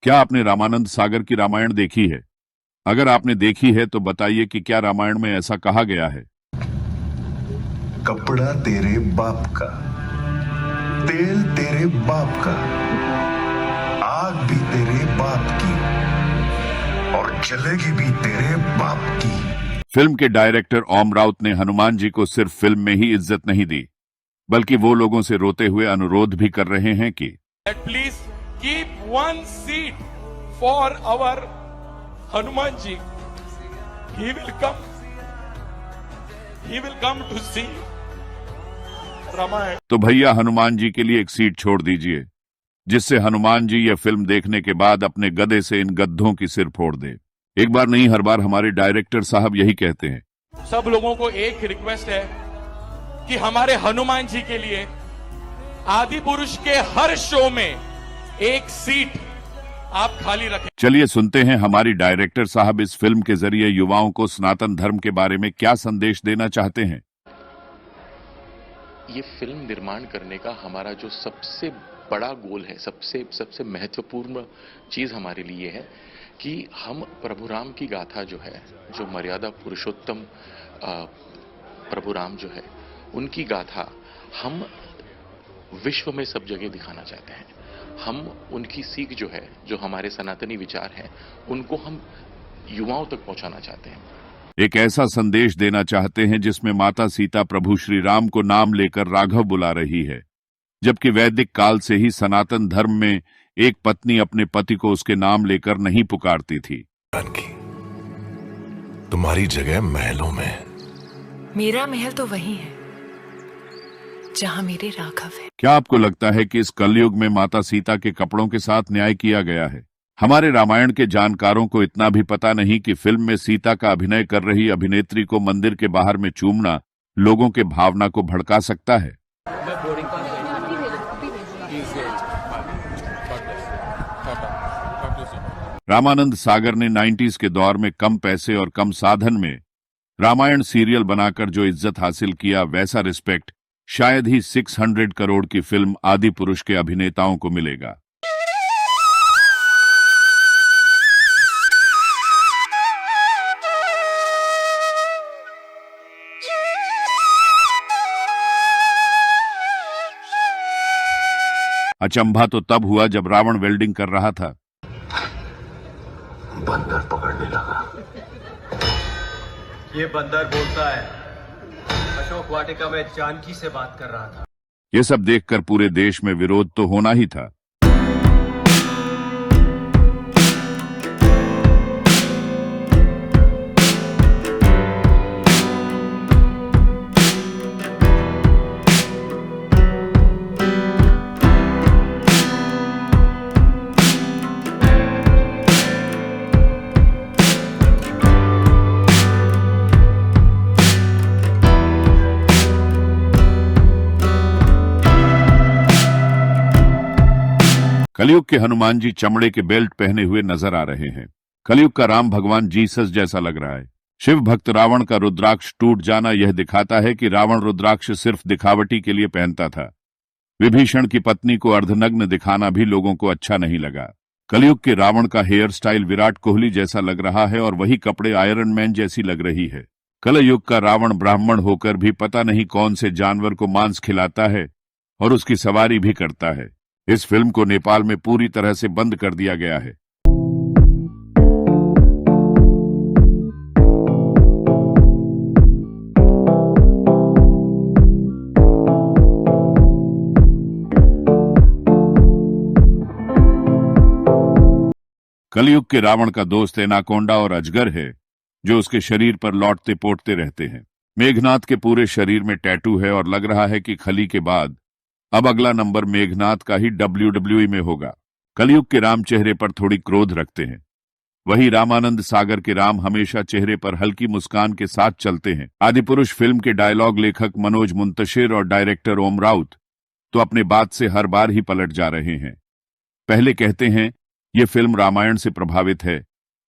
क्या आपने रामानंद सागर की रामायण देखी है? अगर आपने देखी है तो बताइए कि क्या रामायण में ऐसा कहा गया है? कपड़ा तेरे बाप का, तेल तेरे बाप का, आग भी तेरे बाप की और जलेगी भी तेरे बाप की। फिल्म के डायरेक्टर ओम राउत ने हनुमान जी को सिर्फ फिल्म में ही इज्जत नहीं दी, बल्कि वो लोगों से रोते हुए अनुरोध भी कर रहे हैं कि please keep one seat for our Hanuman ji. He will come to see Ramayan. तो भैया हनुमान जी के लिए एक सीट छोड़ दीजिए, जिससे हनुमान जी यह फिल्म देखने के बाद अपने गधे से इन गद्धों की सिर फोड़ दे। एक बार नहीं हर बार हमारे डायरेक्टर साहब यही कहते हैं। सब लोगों को एक रिक्वेस्ट है कि हमारे हनुमान जी के लिए आदि पुरुष के हर शो में एक सीट आप खाली रखें। चलिए सुनते हैं हमारी डायरेक्टर साहब इस फिल्म के जरिए युवाओं को सनातन धर्म के बारे में क्या संदेश देना चाहते हैं। ये फिल्म निर्माण करने का हमारा जो सबसे बड़ा गोल है, सबसे महत्वपूर्ण चीज हमारे लिए है कि हम प्रभु राम की गाथा जो है, जो मर्यादा पुरुषोत्तम प्रभु राम जो है, उनकी गाथा हम विश्व में सब जगह दिखाना चाहते हैं। हम उनकी सीख जो है, जो हमारे सनातनी विचार हैं, उनको हम युवाओं तक पहुंचाना चाहते हैं। एक ऐसा संदेश देना चाहते हैं जिसमें माता सीता प्रभु श्री राम को नाम लेकर राघव बुला रही है, जबकि वैदिक काल से ही सनातन धर्म में एक पत्नी अपने पति को उसके नाम लेकर नहीं पुकारती थी। तुम्हारी जगह महलों में। मेरा महल तो वही है जहां मेरे राघव है। क्या आपको लगता है कि इस कलयुग में माता सीता के कपड़ों के साथ न्याय किया गया है? हमारे रामायण के जानकारों को इतना भी पता नहीं कि फिल्म में सीता का अभिनय कर रही अभिनेत्री को मंदिर के बाहर में चूमना लोगों के भावना को भड़का सकता है। रामानंद सागर ने 90s के दौर में कम पैसे और कम साधन में रामायण सीरियल बनाकर जो इज्जत हासिल किया, वैसा रिस्पेक्ट शायद ही 600 करोड़ की फिल्म आदि पुरुष के अभिनेताओं को मिलेगा। अचंभा तो तब हुआ जब रावण वेल्डिंग कर रहा था। बंदर पकड़ने लगा। ये बंदर बोलता है अशोक वाटिका में जानकी से बात कर रहा था। ये सब देखकर पूरे देश में विरोध तो होना ही था। कलयुग के हनुमान जी चमड़े के बेल्ट पहने हुए नजर आ रहे हैं। कलयुग का राम भगवान जीसस जैसा लग रहा है। शिव भक्त रावण का रुद्राक्ष टूट जाना यह दिखाता है कि रावण रुद्राक्ष सिर्फ दिखावटी के लिए पहनता था। विभीषण की पत्नी को अर्धनग्न दिखाना भी लोगों को अच्छा नहीं लगा। कलयुग के रावण का हेयर स्टाइल विराट कोहली जैसा लग रहा है और वही कपड़े आयरन मैन जैसी लग रही है। कलयुग का रावण ब्राह्मण होकर भी पता नहीं कौन से जानवर को मांस खिलाता है और उसकी सवारी भी करता है। इस फिल्म को नेपाल में पूरी तरह से बंद कर दिया गया है। कलयुग के रावण का दोस्त एनाकोंडा और अजगर है, जो उसके शरीर पर लौटते पोटते रहते हैं। मेघनाथ के पूरे शरीर में टैटू है और लग रहा है कि खली के बाद अब अगला नंबर मेघनाथ का ही WWE में होगा। कलयुग के राम चेहरे पर थोड़ी क्रोध रखते हैं, वही रामानंद सागर के राम हमेशा चेहरे पर हल्की मुस्कान के साथ चलते हैं। आदिपुरुष फिल्म के डायलॉग लेखक मनोज मुंतशिर और डायरेक्टर ओम राउत तो अपने बात से हर बार ही पलट जा रहे हैं। पहले कहते हैं ये फिल्म रामायण से प्रभावित है,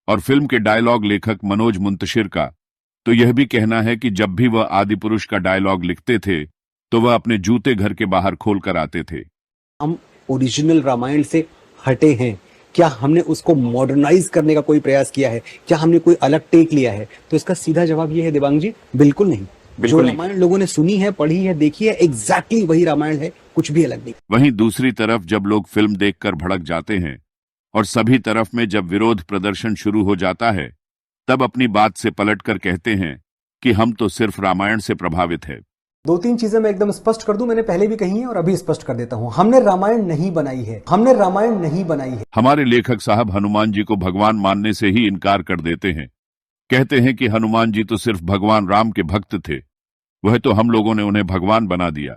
और फिल्म के डायलॉग लेखक मनोज मुंतशिर का तो यह भी कहना है कि जब भी वह आदिपुरुष का डायलॉग लिखते थे तो वह अपने जूते घर के बाहर खोल कर आते थे। हम ओरिजिनल रामायण से हटे हैं, क्या हमने उसको मॉडर्नाइज करने का कोई प्रयास किया है? क्या हमने कोई अलग टेक लिया है? तो इसका सीधा जवाब ये है देवांग जी, बिल्कुल नहीं। जो रामायण लोगों ने सुनी है, पढ़ी है, देखी है, एग्जैक्टली वही रामायण है, कुछ भी अलग नहीं। वहीं दूसरी तरफ जब लोग फिल्म देखकर भड़क जाते हैं और सभी तरफ में जब विरोध प्रदर्शन शुरू हो जाता है, तब अपनी बात से पलटकर कहते हैं कि हम तो सिर्फ रामायण से प्रभावित है। 2-3 चीजें मैं एकदम स्पष्ट कर दूं, मैंने पहले भी कही है और अभी स्पष्ट कर देता हूं। हमने रामायण नहीं बनाई है, हमने रामायण नहीं बनाई है। हमारे लेखक साहब हनुमान जी को भगवान मानने से ही इनकार कर देते हैं। कहते हैं कि हनुमान जी तो सिर्फ भगवान राम के भक्त थे, वह तो हम लोगों ने उन्हें भगवान बना दिया।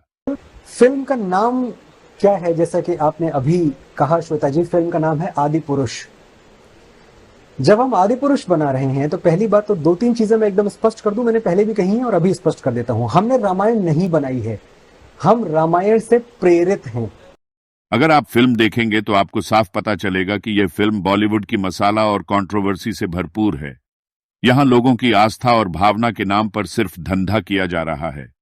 फिल्म का नाम क्या है? जैसा कि आपने अभी कहा श्वेता जी, फिल्म का नाम है आदि पुरुष। जब हम आदि पुरुष बना रहे हैं तो पहली बात तो 2-3 चीजें मैं एकदम स्पष्ट कर दूं, मैंने पहले भी कही है और अभी स्पष्ट कर देता हूं। हमने रामायण नहीं बनाई है, हम रामायण से प्रेरित हैं। अगर आप फिल्म देखेंगे तो आपको साफ पता चलेगा कि यह फिल्म बॉलीवुड की मसाला और कंट्रोवर्सी से भरपूर है। यहाँ लोगों की आस्था और भावना के नाम पर सिर्फ धंधा किया जा रहा है।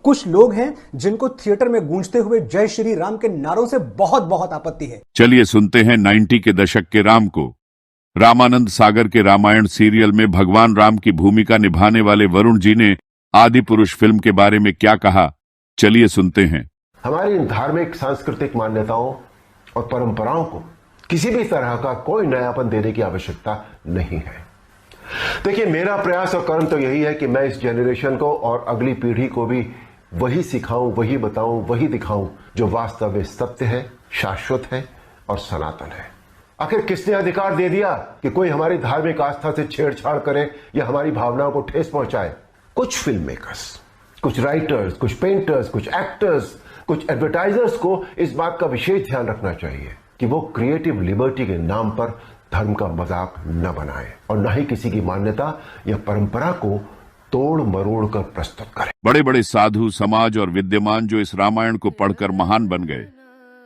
कुछ लोग हैं जिनको थिएटर में गूंजते हुए जय श्री राम के नारों से बहुत बहुत आपत्ति है। चलिए सुनते हैं 90 के दशक के राम को। रामानंद सागर के रामायण सीरियल में भगवान राम की भूमिका निभाने वाले वरुण जी ने आदि पुरुष फिल्म के बारे में क्या कहा, चलिए सुनते हैं। हमारी इन धार्मिक सांस्कृतिक मान्यताओं और परंपराओं को किसी भी तरह का कोई नयापन देने की आवश्यकता नहीं है। देखिए, मेरा प्रयास और कर्म तो यही है कि मैं इस जनरेशन को और अगली पीढ़ी को भी वही सिखाऊं, वही बताऊं, वही दिखाऊं जो वास्तव में सत्य है, शाश्वत है और सनातन है। आखिर किसने अधिकार दे दिया कि कोई हमारी धार्मिक आस्था से छेड़छाड़ करे या हमारी भावनाओं को ठेस पहुंचाए? कुछ फिल्म मेकर्स, कुछ राइटर्स, कुछ पेंटर्स, कुछ एक्टर्स, कुछ एडवर्टाइजर्स को इस बात का विशेष ध्यान रखना चाहिए कि वो क्रिएटिव लिबर्टी के नाम पर धर्म का मजाक न बनाए और न ही किसी की मान्यता या परंपरा को तोड़ मरोड़ कर प्रस्तुत करें। बड़े बड़े साधु, समाज और विद्यमान जो इस रामायण को पढ़कर महान बन गए,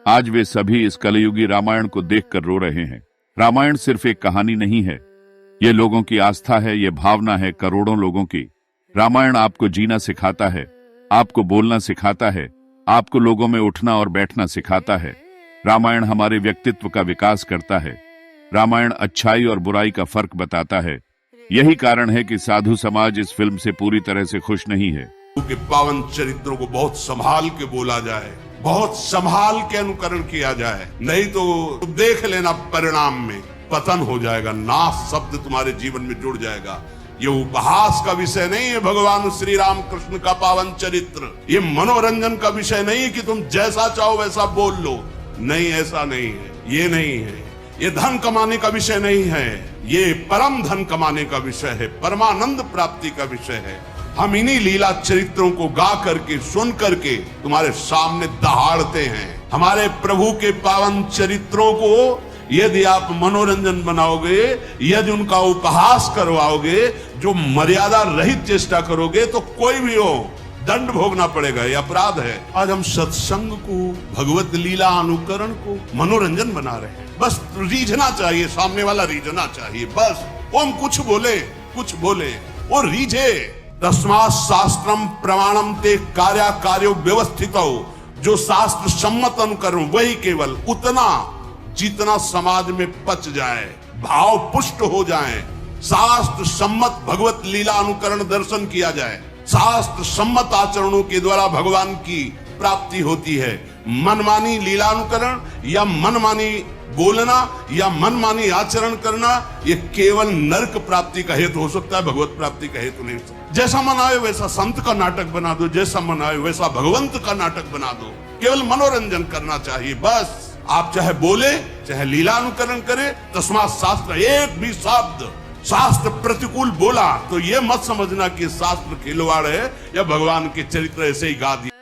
आज वे सभी इस कलयुगी रामायण को देखकर रो रहे हैं। रामायण सिर्फ एक कहानी नहीं है, ये लोगों की आस्था है, ये भावना है करोड़ों लोगों की। रामायण आपको जीना सिखाता है, आपको बोलना सिखाता है, आपको लोगों में उठना और बैठना सिखाता है। रामायण हमारे व्यक्तित्व का विकास करता है। रामायण अच्छाई और बुराई का फर्क बताता है। यही कारण है कि साधु समाज इस फिल्म से पूरी तरह से खुश नहीं है। के पावन चरित्रों को बहुत संभाल के बोला जाए, बहुत संभाल के अनुकरण किया जाए, नहीं तो देख लेना परिणाम में पतन हो जाएगा, नाश शब्द तुम्हारे जीवन में जुड़ जाएगा। ये उपहास का विषय नहीं है भगवान श्री राम कृष्ण का पावन चरित्र। ये मनोरंजन का विषय नहीं है कि तुम जैसा चाहो वैसा बोल लो, नहीं, ऐसा नहीं है, ये नहीं है। ये धन कमाने का विषय नहीं है, ये परम धन कमाने का विषय है, परमानंद प्राप्ति का विषय है। हम इन्हीं लीला चरित्रों को गा करके, सुन करके तुम्हारे सामने दहाड़ते हैं। हमारे प्रभु के पावन चरित्रों को यदि आप मनोरंजन बनाओगे, यदि उनका उपहास करवाओगे, जो मर्यादा रहित चेष्टा करोगे, तो कोई भी हो दंड भोगना पड़ेगा, ये अपराध है। आज हम सत्संग को, भगवत लीला अनुकरण को मनोरंजन बना रहे हैं। बस रीझना चाहिए, सामने वाला रीझना चाहिए, बस वो हम कुछ बोले वो रीझे। तस्मात् शास्त्रम प्रमाणम ते कार्या कार्यो व्यवस्थितो, जो शास्त्र सम्मत अनुकरण वही केवल उतना जितना समाज में पच जाए, भाव पुष्ट हो जाए, शास्त्र सम्मत भगवत लीला अनुकरण दर्शन किया जाए, शास्त्र सम्मत आचरणों के द्वारा भगवान की प्राप्ति होती है। मनमानी लीलानुकरण या मनमानी बोलना या मनमानी आचरण करना, ये केवल नरक प्राप्ति का हेतु हो सकता है, भगवत प्राप्ति का हेतु नहीं हो सकता। जैसा मन आए वैसा संत का नाटक बना दो, जैसा मन आए वैसा भगवंत का नाटक बना दो, केवल मनोरंजन करना चाहिए बस। आप चाहे बोले चाहे लीलानुकरण करे, तस्मात् शास्त्र, एक भी शब्द शास्त्र प्रतिकूल बोला तो ये मत समझना कि शास्त्र खिलवाड़ है या भगवान के चरित्र ऐसे ही गा दिया।